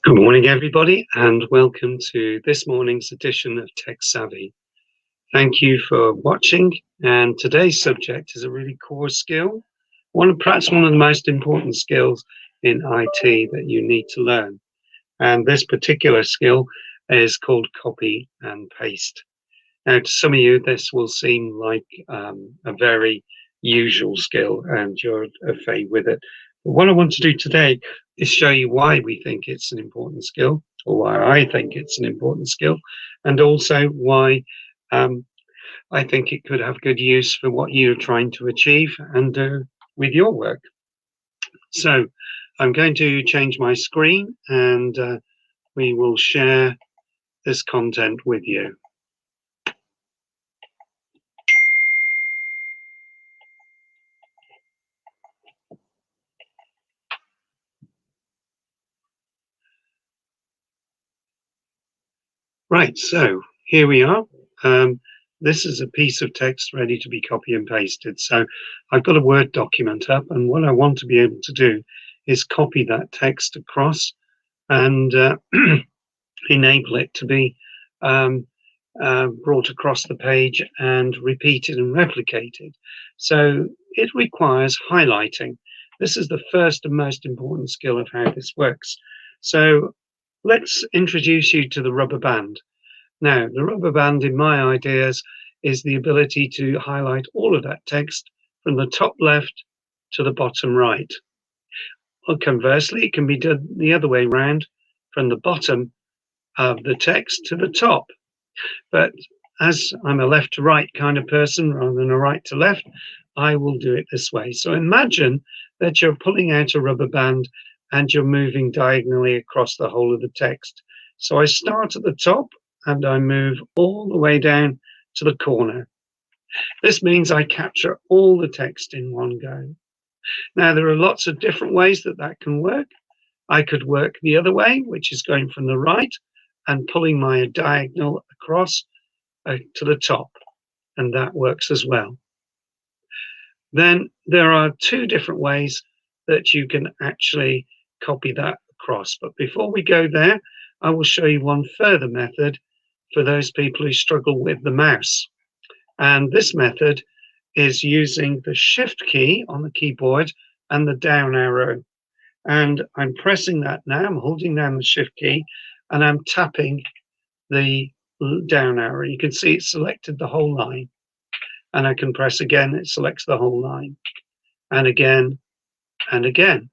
Good morning, everybody, and welcome to this morning's edition of Techsavvy. Thank you for watching, and today's subject is a really core skill, perhaps one of the most important skills in IT that you need to learn. And this particular skill is called copy and paste. Now, to some of you, this will seem like a very usual skill, and you're au fait with it. But what I want to do today is show you why we think it's an important skill, or why I think it's an important skill, and also why I think it could have good use for what you're trying to achieve and do with your work. So I'm going to change my screen, and we will share this content with you. Right, so here we are. This is a piece of text ready to be copy and pasted. So I've got a Word document up, and what I want to be able to do is copy that text across and enable it to be brought across the page and repeated and replicated. So it requires highlighting. This is the first and most important skill of how this works. So let's introduce you to the rubber band. Now, the rubber band, in my ideas, is the ability to highlight all of that text from the top left to the bottom right. Or conversely, it can be done the other way around, from the bottom of the text to the top. But as I'm a left to right kind of person rather than a right to left, I will do it this way. So imagine that you're pulling out a rubber band and you're moving diagonally across the whole of the text. So I start at the top and I move all the way down to the corner. This means I capture all the text in one go. Now, there are lots of different ways that can work. I could work the other way, which is going from the right and pulling my diagonal across to the top, and that works as well. Then there are two different ways that you can actually copy that across. But before we go there, I will show you one further method for those people who struggle with the mouse. And this method is using the Shift key on the keyboard and the down arrow. And I'm pressing that now. I'm holding down the Shift key and I'm tapping the down arrow. You can see it selected the whole line. And I can press again, it selects the whole line. And again, and again.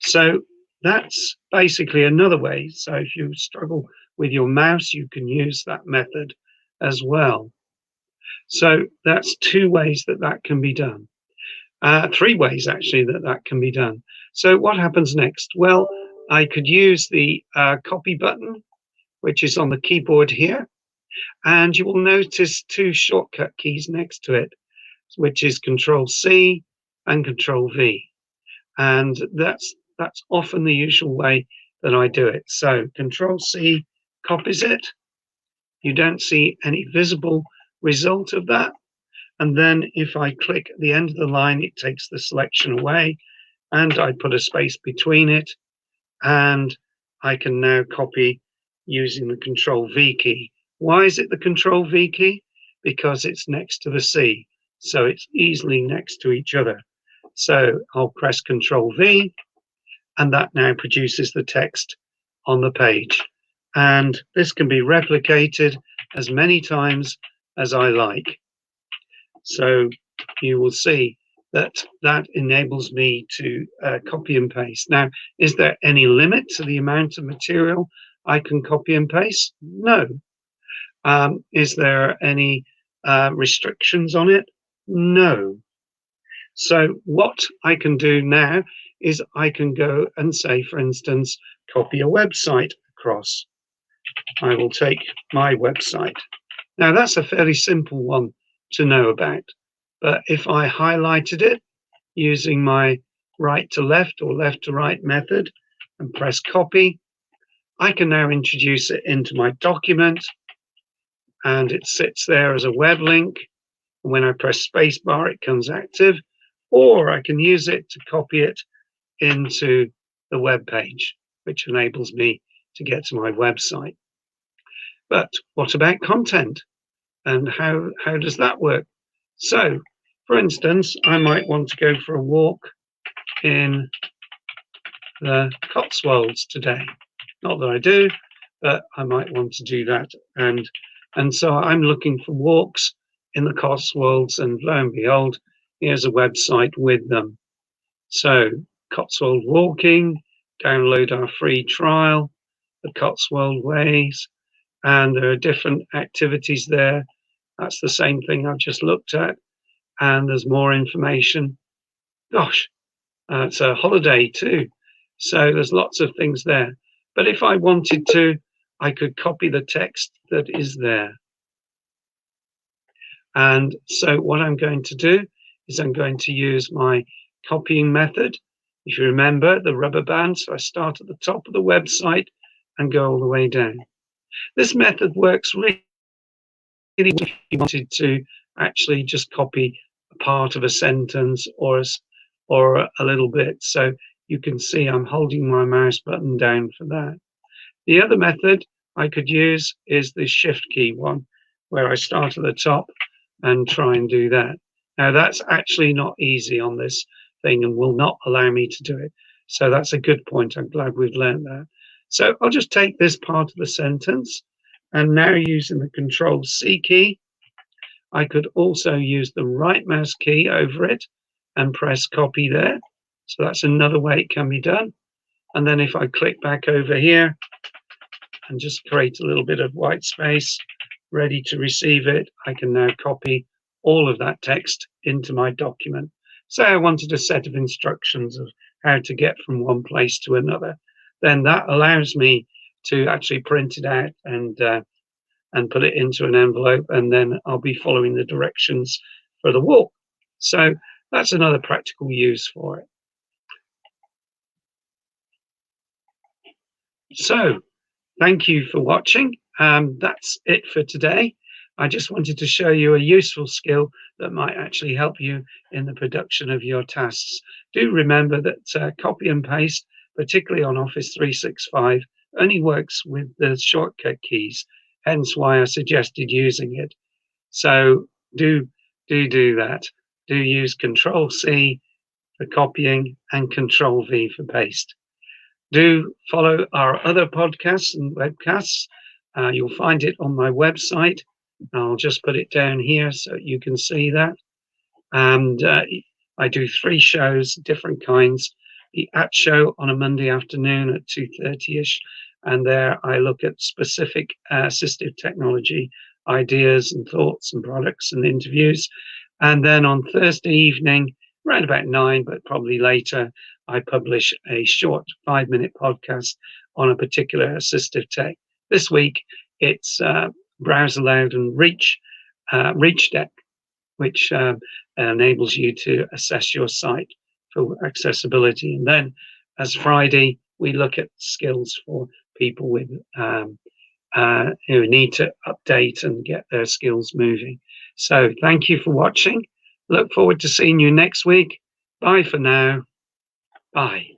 So that's basically another way. So if you struggle with your mouse, you can use that method as well. So that's two ways that can be done. Three ways actually that can be done. So what happens next? Well, I could use the copy button, which is on the keyboard here, and you will notice two shortcut keys next to it, which is Control-C and Control-V. And that's often the usual way that I do it. So Control-C copies it. You don't see any visible result of that. And then if I click at the end of the line, it takes the selection away, and I put a space between it, and I can now copy using the Control-V key. Why is it the Control-V key? Because it's next to the C, so it's easily next to each other. So I'll press Control-V, and that now produces the text on the page. And this can be replicated as many times as I like. So you will see that enables me to copy and paste. Now, is there any limit to the amount of material I can copy and paste? No. Is there any restrictions on it? No. So what I can do now is I can go and say, for instance, copy a website across. I will take my website. Now, that's a fairly simple one to know about. But if I highlighted it using my right to left or left to right method and press copy, I can now introduce it into my document, and it sits there as a web link. When I press spacebar, it comes active, or I can use it to copy it into the web page, which enables me to get to my website. But what about content? And how does that work? So, for instance, I might want to go for a walk in the Cotswolds today. Not that I do, but I might want to do that. And so I'm looking for walks in the Cotswolds, and lo and behold, here's a website with them. So Cotswold Walking, download our free trial, the Cotswold Ways, and there are different activities there. That's the same thing I've just looked at, and there's more information. Gosh, it's a holiday too. So there's lots of things there. But if I wanted to, I could copy the text that is there. And so what I'm going to do is I'm going to use my copying method. If you remember the rubber band, so I start at the top of the website and go all the way down. This method works really well if you wanted to actually just copy a part of a sentence or a little bit. So you can see I'm holding my mouse button down for that. The other method I could use is the shift key one, where I start at the top and try and do that. Now that's actually not easy on this thing and will not allow me to do it. So that's a good point. I'm glad we've learned that. So I'll just take this part of the sentence, and now using the Control-C key, I could also use the right mouse key over it and press copy there. So that's another way it can be done. And then if I click back over here and just create a little bit of white space, ready to receive it, I can now copy all of that text into my document. Say I wanted a set of instructions of how to get from one place to another, then that allows me to actually print it out and put it into an envelope, and then I'll be following the directions for the walk. So that's another practical use for it. So thank you for watching. That's it for today. I just wanted to show you a useful skill that might actually help you in the production of your tasks. Do remember that copy and paste, particularly on Office 365, only works with the shortcut keys, hence why I suggested using it. So do that. Do use Control-C for copying and Control-V for paste. Do follow our other podcasts and webcasts. You'll find it on my website. I'll just put it down here so you can see that. And I do 3 shows, different kinds. The At Show on a Monday afternoon at 2:30ish, and there I look at specific assistive technology ideas and thoughts and products and interviews. And then on Thursday evening, around about 9, but probably later, I publish a short 5-minute podcast on a particular assistive tech. This week, it's Browse Aloud and Reach Deck, which enables you to assess your site for accessibility. And then as Friday, we look at skills for people with who need to update and get their skills moving. So thank you for watching. Look forward to seeing you next week. Bye for now. Bye.